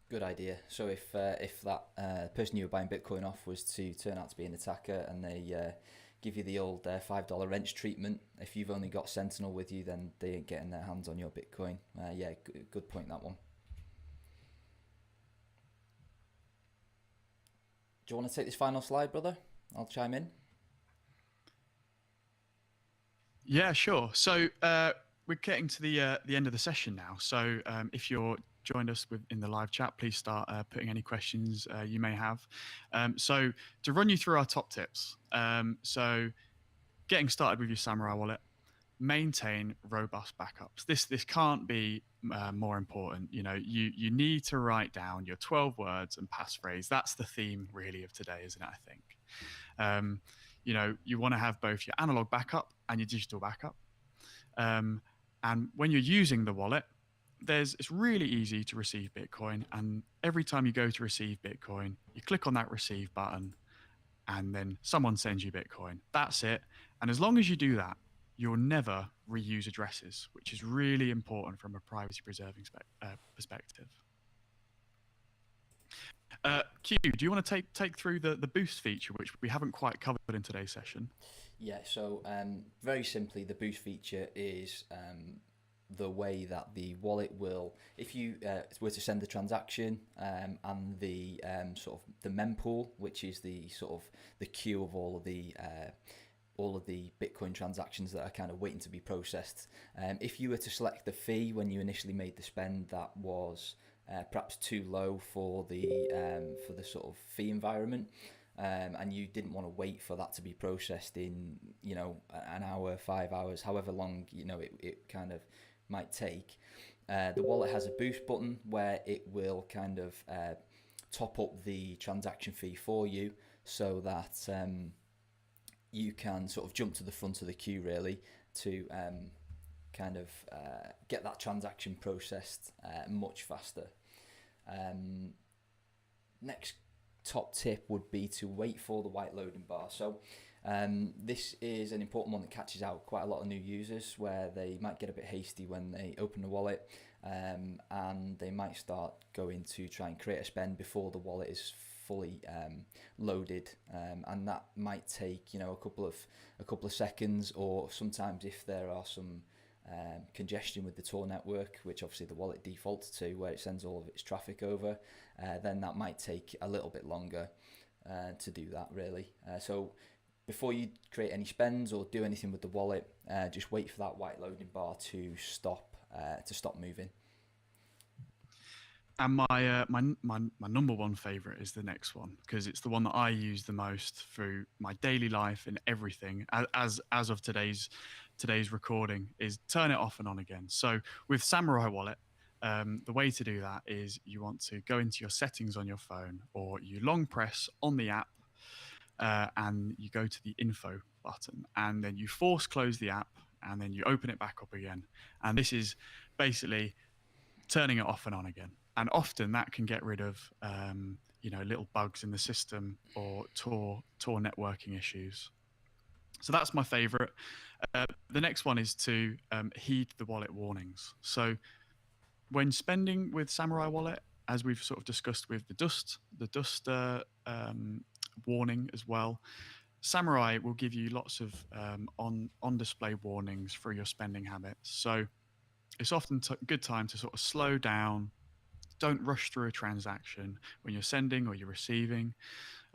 Good idea. So if that person you were buying Bitcoin off was to turn out to be an attacker and they give you the old $5 wrench treatment, if you've only got Sentinel with you, then they ain't getting their hands on your Bitcoin. Yeah, good point, that one. Do you want to take this final slide, brother? I'll chime in. Yeah, sure. So we're getting to the end of the session now. So if you're joined us in the live chat, please start putting any questions you may have. So to run you through our top tips. So getting started with your Samurai wallet, maintain robust backups. This can't be more important. You need to write down your 12 words and passphrase. That's the theme really of today, isn't it? I think. You want to have both your analog backup and your digital backup. And when you're using the wallet, it's really easy to receive Bitcoin. And every time you go to receive Bitcoin, you click on that receive button, and then someone sends you Bitcoin. That's it. And as long as you do that, you'll never reuse addresses, which is really important from a privacy preserving perspective. Q, do you want to take through the boost feature, which we haven't quite covered in today's session? Yeah, so very simply, the boost feature is the way that the wallet will, if you were to send the transaction and the sort of the mempool, which is the sort of the queue of all of the Bitcoin transactions that are kind of waiting to be processed. If you were to select the fee when you initially made the spend that was perhaps too low for the sort of fee environment, and you didn't want to wait for that to be processed in an hour, 5 hours, however long it kind of might take, the wallet has a boost button where it will kind of top up the transaction fee for you, so that you can sort of jump to the front of the queue really to kind of get that transaction processed much faster. Next top tip would be to wait for the white loading bar. So this is an important one that catches out quite a lot of new users, where they might get a bit hasty when they open the wallet, and they might start going to try and create a spend before the wallet is fully loaded, and that might take a couple of seconds, or sometimes if there are some congestion with the Tor network, which obviously the wallet defaults to, where it sends all of its traffic over, then that might take a little bit longer to do that really. So before you create any spends or do anything with the wallet, just wait for that white loading bar to stop moving. And my number one favorite is the next one, because it's the one that I use the most through my daily life and everything. As of today's recording, is turn it off and on again. So with Samurai Wallet, the way to do that is you want to go into your settings on your phone, or you long press on the app, and you go to the info button, and then you force close the app, and then you open it back up again. And this is basically turning it off and on again. And often that can get rid of little bugs in the system or Tor networking issues. So that's my favorite. The next one is to heed the wallet warnings. So when spending with Samourai Wallet, as we've sort of discussed with the dust warning as well, Samourai will give you lots of on display warnings for your spending habits. So it's often a good time to sort of slow down. Don't rush through a transaction when you're sending or you're receiving,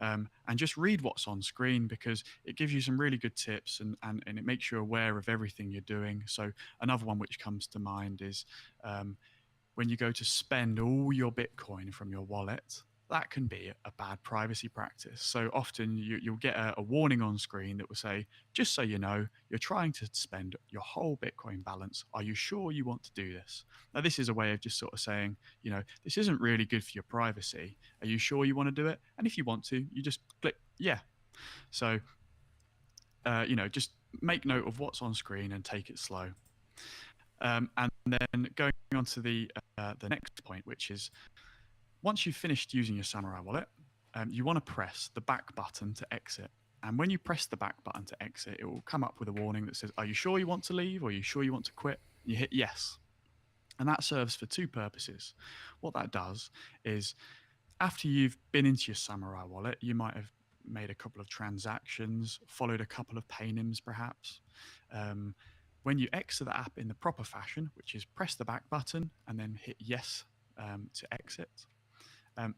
and just read what's on screen, because it gives you some really good tips, and it makes you aware of everything you're doing. So another one which comes to mind is when you go to spend all your Bitcoin from your wallet, that can be a bad privacy practice. So often you'll get a warning on screen that will say, just so you know, you're trying to spend your whole Bitcoin balance. Are you sure you want to do this? Now, this is a way of just sort of saying, this isn't really good for your privacy. Are you sure you want to do it? And if you want to, you just click, yeah. So, just make note of what's on screen and take it slow. And then going on to the next point, which is, once you've finished using your Samourai wallet, you want to press the back button to exit. And when you press the back button to exit, it will come up with a warning that says, are you sure you want to leave, or are you sure you want to quit? You hit yes. And that serves for two purposes. What that does is, after you've been into your Samourai wallet, you might have made a couple of transactions, followed a couple of paynims perhaps. When you exit the app in the proper fashion, which is press the back button and then hit yes to exit,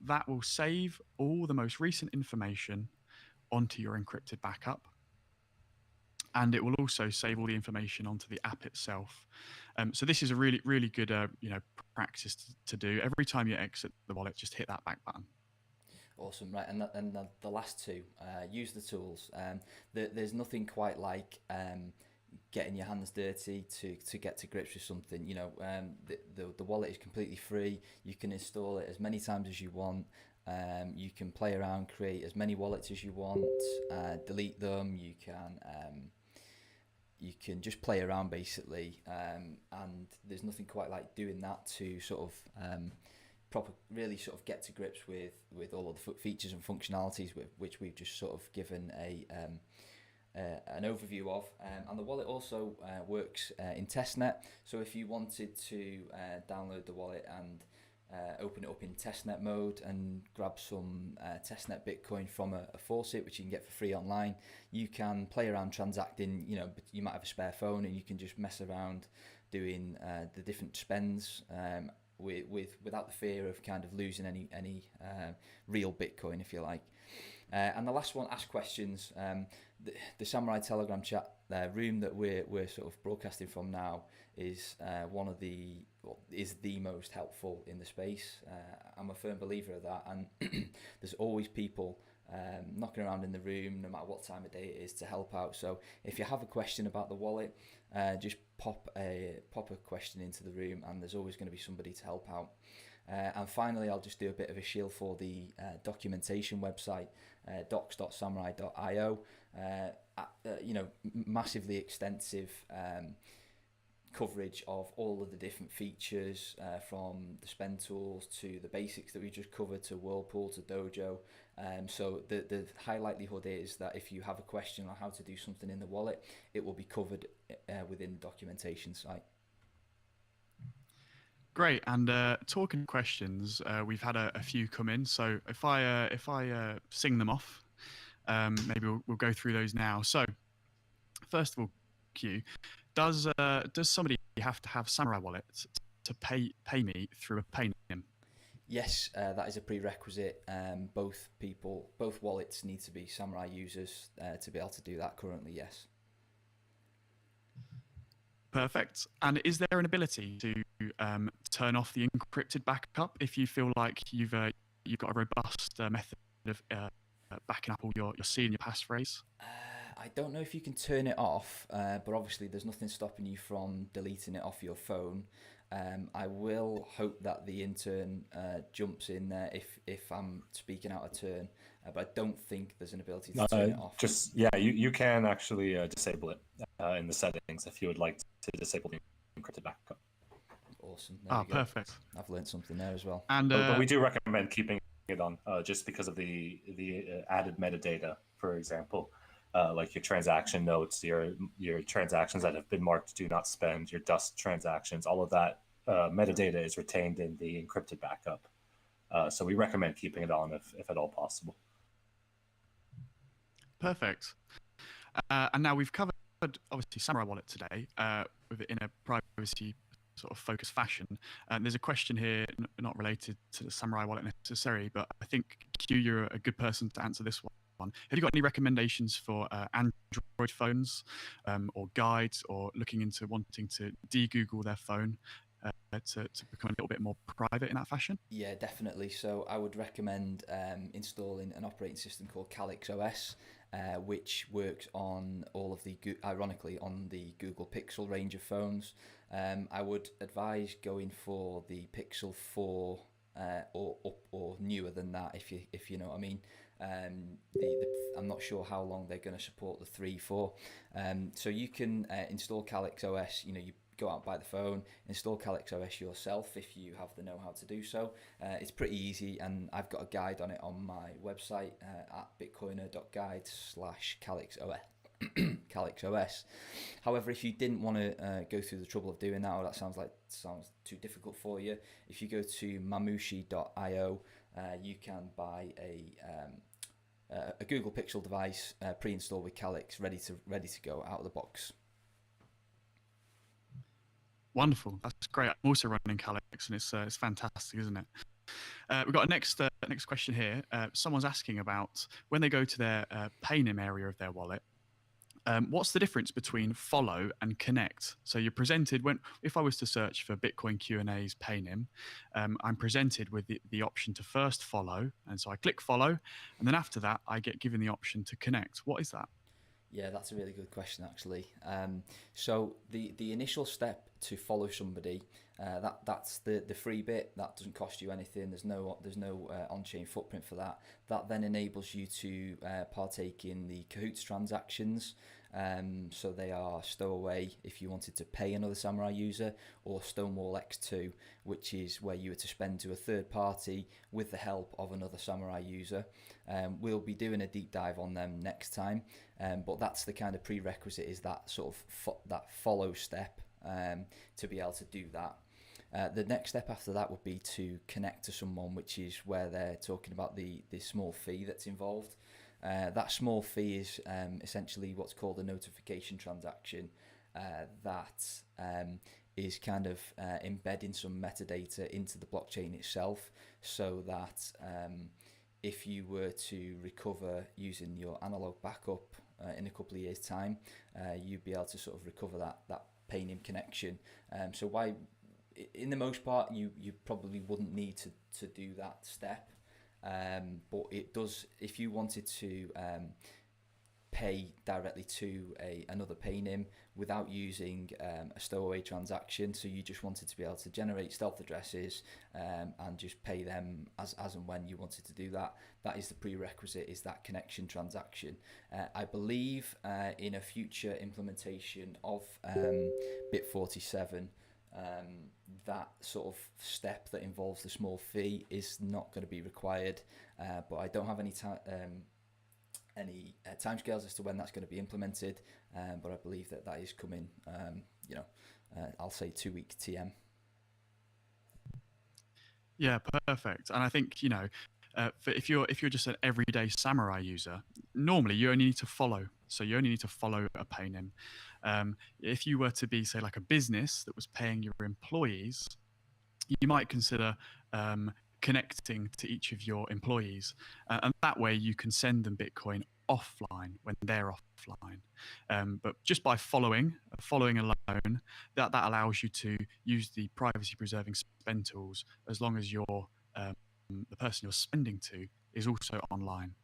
that will save all the most recent information onto your encrypted backup. And it will also save all the information onto the app itself. So this is a really, really good practice to do. Every time you exit the wallet, just hit that back button. Awesome, right? And the last two, use the tools. There's nothing quite like getting your hands dirty to get to grips with something. The wallet is completely free. You can install it as many times as you want. You can play around, create as many wallets as you want, delete them. You can just play around basically, and there's nothing quite like doing that to sort of really sort of get to grips with all of the features and functionalities which we've just sort of given an overview of. And the wallet also works in testnet. So if you wanted to download the wallet and open it up in testnet mode and grab some testnet Bitcoin from a faucet, which you can get for free online, you can play around transacting. You might have a spare phone and you can just mess around doing the different spends without the fear of kind of losing any real Bitcoin, if you like. And the last one, ask questions. The Samourai Telegram chat room that we're sort of broadcasting from now is is the most helpful in the space. I'm a firm believer of that, and there's always people knocking around in the room, no matter what time of day it is, to help out. So if you have a question about the wallet, just pop a question into the room, and there's always going to be somebody to help out. And finally, I'll just do a bit of a shield for the documentation website, docs.samourai.io. Massively extensive coverage of all of the different features, from the spend tools to the basics that we just covered, to Whirlpool, to Dojo. So the high likelihood is that if you have a question on how to do something in the wallet, it will be covered within the documentation site. Great. And talking questions, we've had a few come in. So if I sing them off, maybe we'll go through those now. So first of all, Q, does somebody have to have Samourai Wallet to pay me through a paynim? Yes, that is a prerequisite. Both wallets need to be Samourai users to be able to do that currently, yes. Perfect. And is there an ability to turn off the encrypted backup if you feel like you've got a robust method of backing up all your seed and your passphrase? I don't know if you can turn it off, but obviously there's nothing stopping you from deleting it off your phone. I will hope that the intern jumps in there if I'm speaking out of turn, but I don't think there's an ability to turn it off. You can actually disable it in the settings if you would like to disable the encrypted backup. Awesome. There we go. Perfect. I've learned something there as well. And But we do recommend keeping it on just because of the added metadata, for example. Like your transaction notes, your transactions that have been marked do not spend, your dust transactions, all of that metadata is retained in the encrypted backup. So we recommend keeping it on if at all possible. perfect. And now we've covered obviously Samourai Wallet today in a privacy sort of focused fashion. And there's a question here not related to the Samourai Wallet necessarily, but I think Q, you're a good person to answer this one. Have you got any recommendations for Android phones or guides, or looking into wanting to de-Google their phone to become a little bit more private in that fashion? Yeah, definitely. So I would recommend installing an operating system called HALUIuBj7, which works on all of the, ironically, on the Google Pixel range of phones. I would advise going for the Pixel 4 or newer than that, if you know what I mean. I'm not sure how long they're going to support the 3.4. So you can install HALUIuBj7. You go out and buy the phone, install HALUIuBj7 yourself if you have the know-how to do so. It's pretty easy, and I've got a guide on it on my website at bitcoiner.guide/HALUIuBj7. However, if you didn't want to go through the trouble of doing that, or that sounds too difficult for you, if you go to mamushi.io, you can buy a Google Pixel device pre-installed with Calyx, ready to go out of the box. Wonderful, that's great. I'm also running Calyx, and it's fantastic, isn't it? We've got a next question here. Someone's asking about when they go to their Paynim area of their wallet. What's the difference between follow and connect? So you're presented if I was to search for Bitcoin Q&A's Paynim, I'm presented with the option to first follow, and so I click follow, and then after that I get given the option to connect. What is that? Yeah, that's a really good question, actually. So the initial step to follow somebody, that's the free bit. That doesn't cost you anything. There's no on-chain footprint for that. That then enables you to partake in the Cahoots transactions. So they are Stowaway if you wanted to pay another Samourai user, or Stonewall X2, which is where you were to spend to a third party with the help of another Samourai user. We'll be doing a deep dive on them next time, but that's the kind of prerequisite, is that sort of that follow step to be able to do that. The next step after that would be to connect to someone, which is where they're talking about the small fee that's involved. That small fee is essentially what's called a notification transaction that is kind of embedding some metadata into the blockchain itself, so that if you were to recover using your analog backup in a couple of years' time, you'd be able to sort of recover that Paynim connection. So why, in the most part, you probably wouldn't need to do that step. But it does, if you wanted to pay directly to another Paynim without using a stowaway transaction, so you just wanted to be able to generate stealth addresses and just pay them as and when you wanted to do that, that is the prerequisite, is that connection transaction. I believe in a future implementation of Bit47, that sort of step that involves the small fee is not going to be required, but I don't have any timescales as to when that's going to be implemented, but I believe that is coming. I'll say 2-week TM. Yeah, perfect. And I think if you're just an everyday Samourai user, normally you only need to follow. So you only need to follow a Paynim. If you were to be, say, like a business that was paying your employees, you might consider connecting to each of your employees, and that way you can send them Bitcoin offline when they're offline. But just by following alone, that allows you to use the privacy preserving spend tools as long as the person you're spending to is also online.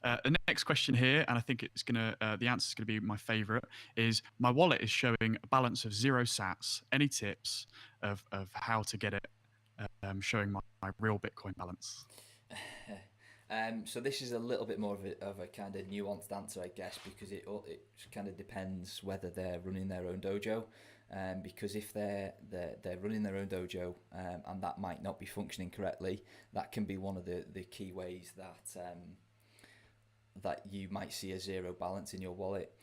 The next question here, and I think the answer is gonna be my favorite, is my wallet is showing a balance of 0 sats. Any tips of how to get it showing my real Bitcoin balance? So this is a little bit more of a kind of nuanced answer, I guess, because it kind of depends whether they're running their own dojo. because if they're running their own dojo, and that might not be functioning correctly, that can be one of the key ways that you might see a zero balance in your wallet.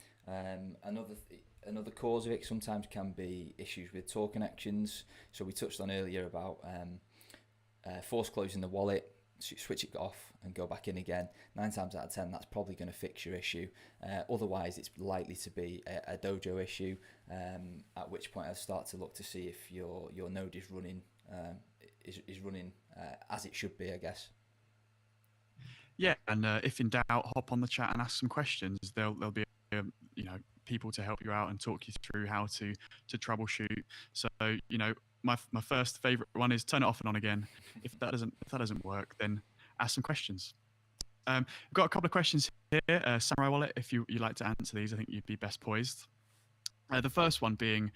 Another cause of it sometimes can be issues with Tor connections. So we touched on earlier about force closing the wallet, switch it off and go back in again. 9 times out of 10, that's probably going to fix your issue. Otherwise, it's likely to be a dojo issue, at which point I'll start to look to see if your node is running as it should be, I guess. Yeah, and if in doubt, hop on the chat and ask some questions. There'll be people to help you out and talk you through how to troubleshoot. So my first favorite one is turn it off and on again. If that doesn't work, then ask some questions. We've got a couple of questions here. Samourai Wallet, if you like to answer these, I think you'd be best poised. The first one being,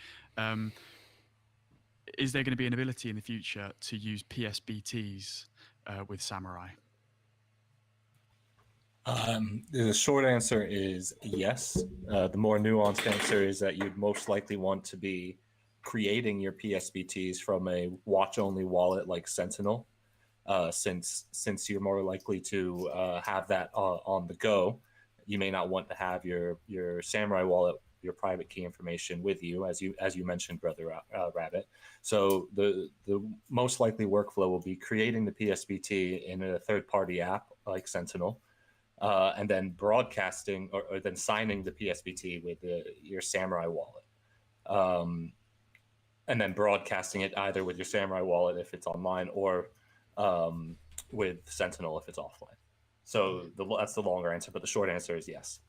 is there going to be an ability in the future to use PSBTs with Samourai? The short answer is yes. The more nuanced answer is that you'd most likely want to be creating your PSBTs from a watch-only wallet like Sentinel, since you're more likely to have that on the go. You may not want to have your Samourai wallet, your private key information with you, as you mentioned, Brother Rabbit. So the most likely workflow will be creating the PSBT in a third-party app like Sentinel, and then broadcasting or then signing the PSBT with your Samourai wallet, and then broadcasting it either with your Samourai wallet if it's online or with Sentinel if it's offline. So that's the longer answer, but the short answer is yes.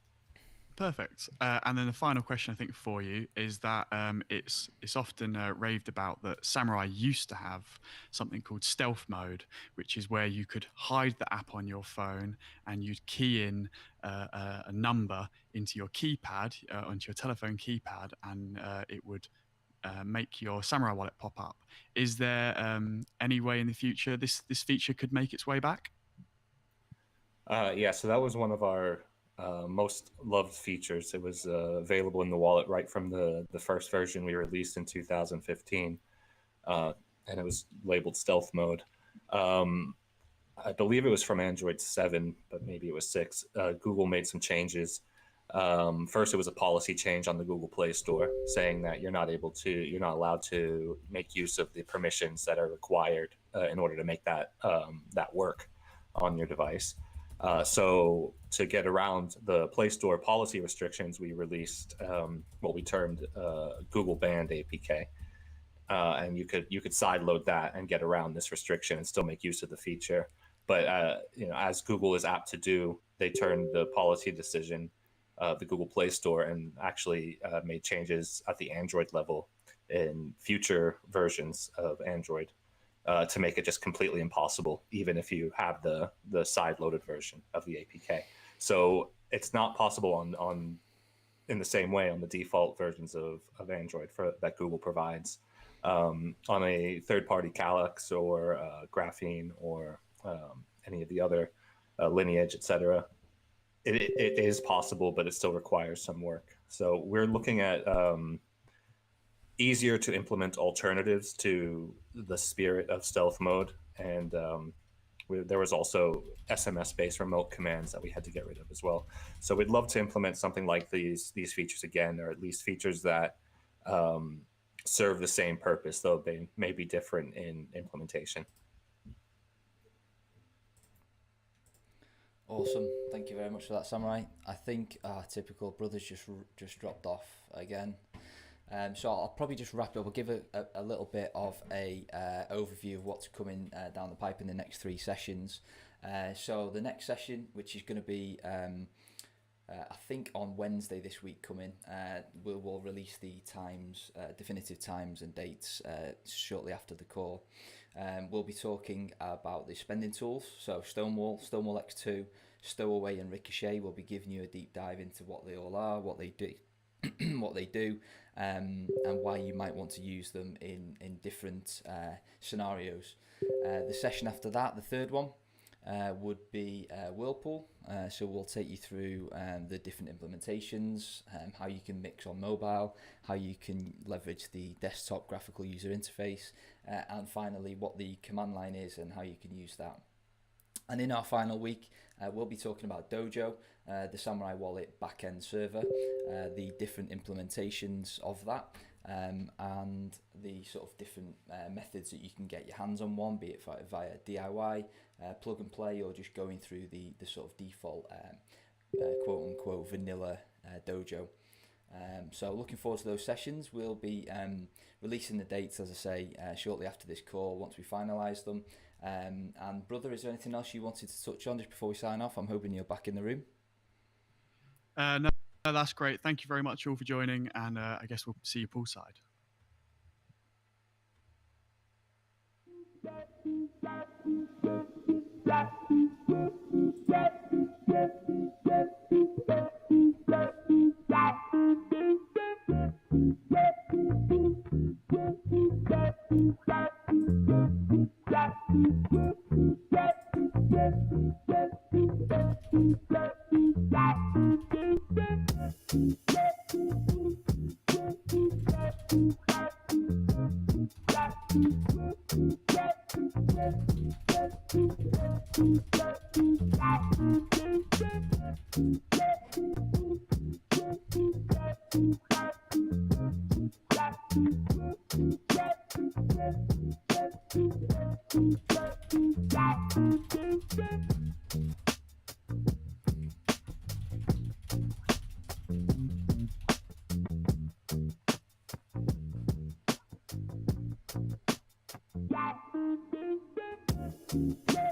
Perfect. And then the final question I think for you is that it's often raved about that Samourai used to have something called stealth mode, which is where you could hide the app on your phone and you'd key in a number into your keypad, onto your telephone keypad, and it would make your Samourai wallet pop up. Is there any way in the future this feature could make its way back? Yeah, so that was one of our most loved features. It was available in the wallet right from the first version we released in 2015, and it was labeled stealth mode. I believe it was from Android 7, but maybe it was 6. Google made some changes. First, it was a policy change on the Google Play Store saying that you're not allowed to make use of the permissions that are required in order to make that work on your device. So to get around the Play Store policy restrictions, we released what we termed Google Banned APK, and you could sideload that and get around this restriction and still make use of the feature. But as Google is apt to do, they turned the policy decision of the Google Play Store and actually made changes at the Android level in future versions of Android. To make it just completely impossible, even if you have the side-loaded version of the APK. So it's not possible in the same way on the default versions of Android that Google provides. On a third-party Calyx or Graphene or any of the other Lineage, etc., it is possible, but it still requires some work. So we're looking at easier to implement alternatives to the spirit of stealth mode, and there was also SMS-based remote commands that we had to get rid of as well. So we'd love to implement something like these features again, or at least features that serve the same purpose, though they may be different in implementation. Awesome, thank you very much for that, Samourai. I think our typical brothers just dropped off again. So I'll probably just wrap it up. I'll give a little bit of a overview of what's coming down the pipe in the next 3 sessions. So the next session, which is going to be, I think on Wednesday this week coming, we'll release the times, definitive times and dates shortly after the call. We'll be talking about the spending tools. So Stonewall X2, Stowaway and Ricochet. We'll be giving you a deep dive into what they all are, what they do, and why you might want to use them in different scenarios. The session after that, the third one, would be Whirlpool. So we'll take you through the different implementations, how you can mix on mobile, how you can leverage the desktop graphical user interface, and finally what the command line is and how you can use that. And in our final week, we'll be talking about Dojo, the Samourai wallet backend server, the different implementations of that, and the sort of different methods that you can get your hands on one, be it via DIY, plug and play, or just going through the sort of default quote unquote vanilla Dojo. So looking forward to those sessions. We'll be releasing the dates, as I say, shortly after this call once we finalise them. And brother, is there anything else you wanted to touch on just before we sign off? I'm hoping you're back in the room. No, that's great. Thank you very much all for joining, and I guess we'll see you poolside. Yeah.